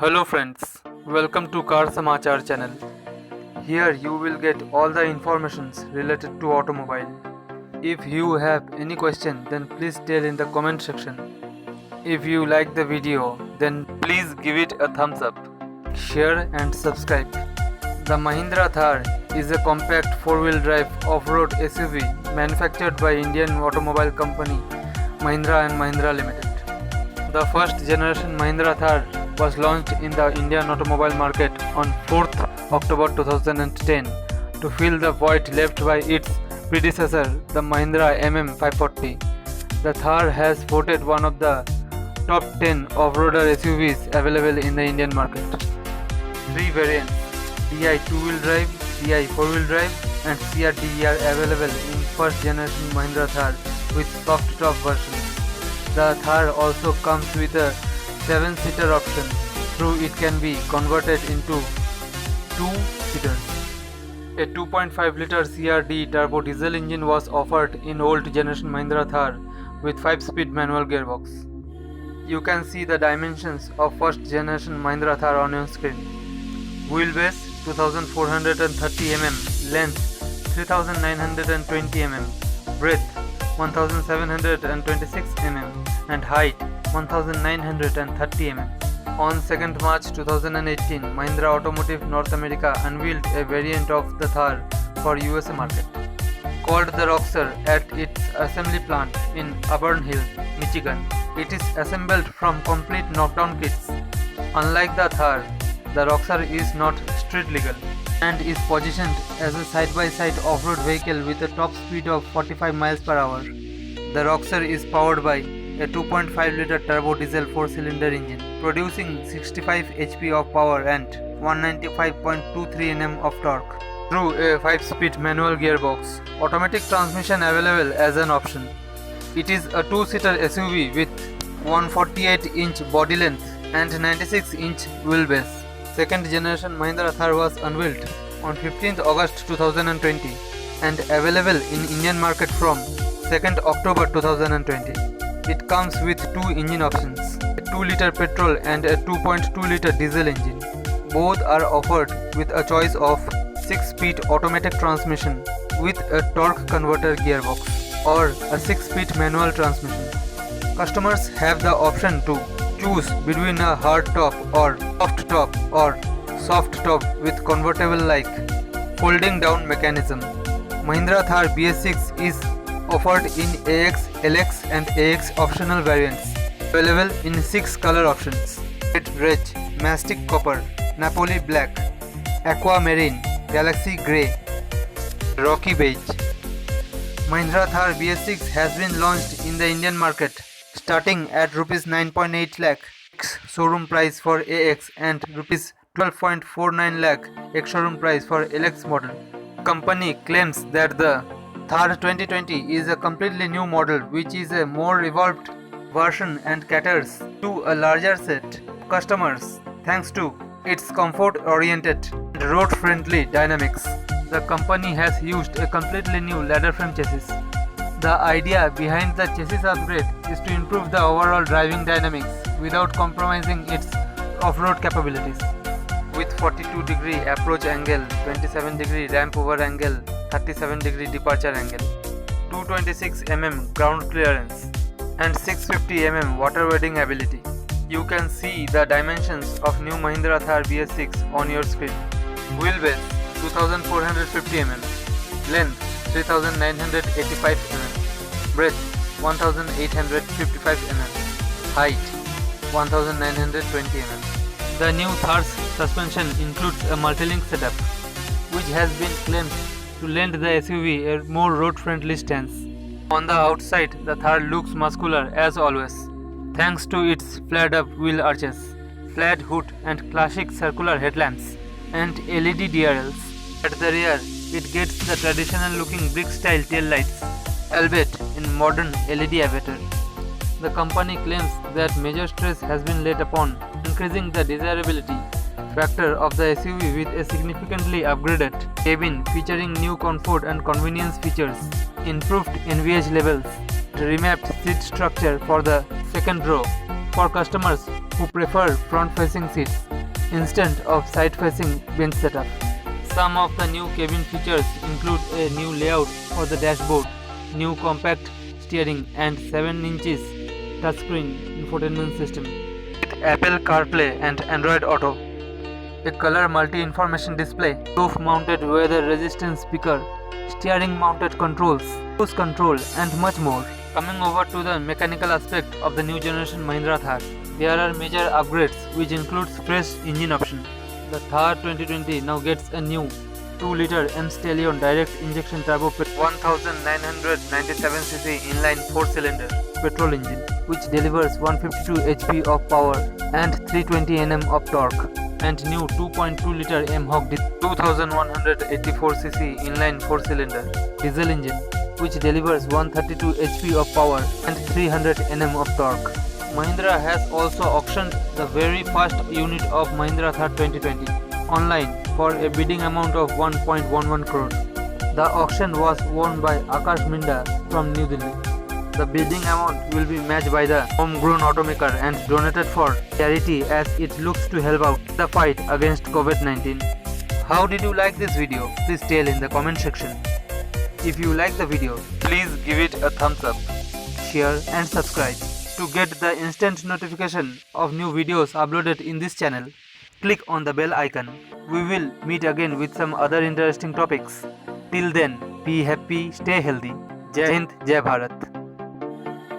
Hello friends, welcome to Car Samachar channel. Here you will get all the informations related to automobile. If you have any question then please tell in the comment section. If you like the video then please give it a thumbs up, share and subscribe. The Mahindra Thar is a compact 4-wheel drive off-road SUV manufactured by Indian automobile company Mahindra and Mahindra Limited. The first generation Mahindra Thar was launched in the Indian automobile market on 4th October 2010 to fill the void left by its predecessor, the Mahindra MM540. The Thar has voted one of the top 10 off-roader SUVs available in the Indian market. Three variants, DI 2-wheel drive, DI 4-wheel drive and CR-DE are available in first generation Mahindra Thar with soft top version. The Thar also comes with a 7-seater option, through it can be converted into 2-seaters. A 2.5-liter CR-DE turbo diesel engine was offered in old generation Mahindra Thar with 5-speed manual gearbox. You can see the dimensions of first generation Mahindra Thar on your screen. Wheelbase 2430 mm, length 3920 mm, breadth 1726 mm and height 1930 mm. On 2nd March 2018, Mahindra Automotive North America unveiled a variant of the Thar for USA market. Called the Roxor at its assembly plant in Auburn Hills, Michigan. It is assembled from complete knockdown kits. Unlike the Thar, the Roxor is not street legal and is positioned as a side-by-side off-road vehicle with a top speed of 45 miles per hour. The Roxor is powered by a 2.5-liter turbo diesel 4-cylinder engine, producing 65 HP of power and 195.23 Nm of torque through a 5-speed manual gearbox. Automatic transmission available as an option. It is a 2-seater SUV with 148-inch body length and 96-inch wheelbase. Second generation Mahindra Thar was unveiled on 15th August 2020 and available in Indian market from 2nd October 2020. It comes with two engine options, a 2-liter petrol and a 2.2-liter diesel engine. Both are offered with a choice of 6-speed automatic transmission with a torque converter gearbox or a 6-speed manual transmission. Customers have the option to choose between a hard top or soft top with convertible like folding down mechanism. Mahindra Thar BS6 is offered in AX, LX and AX optional variants, available in 6 color options: red, mastic copper, Napoli black, aqua marine, galaxy grey, rocky beige. Mahindra Thar BS6 has been launched in the Indian market starting at Rs 9.8 lakh showroom price for AX and Rs 12.49 lakh ex-showroom price for LX model. Company claims that the Thar 2020 is a completely new model which is a more evolved version and caters to a larger set of customers thanks to its comfort-oriented and road-friendly dynamics. The company has used a completely new ladder frame chassis. The idea behind the chassis upgrade is to improve the overall driving dynamics without compromising its off-road capabilities. With 42-degree approach angle, 27-degree ramp over angle, 37-degree departure angle, 226 mm ground clearance and 650 mm water wading ability. You can see the dimensions of new Mahindra Thar BS6 on your screen. Wheelbase 2450 mm, length 3985 mm, breadth 1855 mm, height 1920 mm. The new Thar's suspension includes a multi-link setup, which has been claimed to lend the SUV a more road-friendly stance. On the outside, the Thar looks muscular as always, thanks to its flared-up wheel arches, flat hood and classic circular headlamps, and LED DRLs. At the rear, it gets the traditional-looking brick-style taillights, albeit in modern LED avatar. The company claims that major stress has been laid upon increasing the desirability factor of the SUV with a significantly upgraded cabin featuring new comfort and convenience features, improved NVH levels, remapped seat structure for the second row for customers who prefer front-facing seats, instead of side-facing bench setup. Some of the new cabin features include a new layout for the dashboard, new compact steering and 7 inches touchscreen infotainment system with Apple CarPlay and Android Auto, a color multi-information display, roof-mounted weather-resistant speaker, steering-mounted controls, cruise control and much more. Coming over to the mechanical aspect of the new generation Mahindra Thar, there are major upgrades which includes fresh engine option. The Thar 2020 now gets a new 2-liter M-Stallion direct injection turbo 1997cc inline 4-cylinder petrol engine which delivers 152 HP of power and 320 Nm of torque, and new 2.2-liter M-Hog 2184cc inline 4-cylinder diesel engine which delivers 132 HP of power and 300 Nm of torque. Mahindra has also auctioned the very first unit of Mahindra Thar 2020 online for a bidding amount of 1.11 crore. The auction was won by Akash Minda from New Delhi. The bidding amount will be matched by the homegrown automaker and donated for charity as it looks to help out the fight against COVID-19. How did you like this video? Please tell in the comment section. If you like the video, please give it a thumbs up, share and subscribe. To get the instant notification of new videos uploaded in this channel, click on the bell icon. We will meet again with some other interesting topics. Till then, be happy, stay healthy. Jai Hind, Jai Bharat.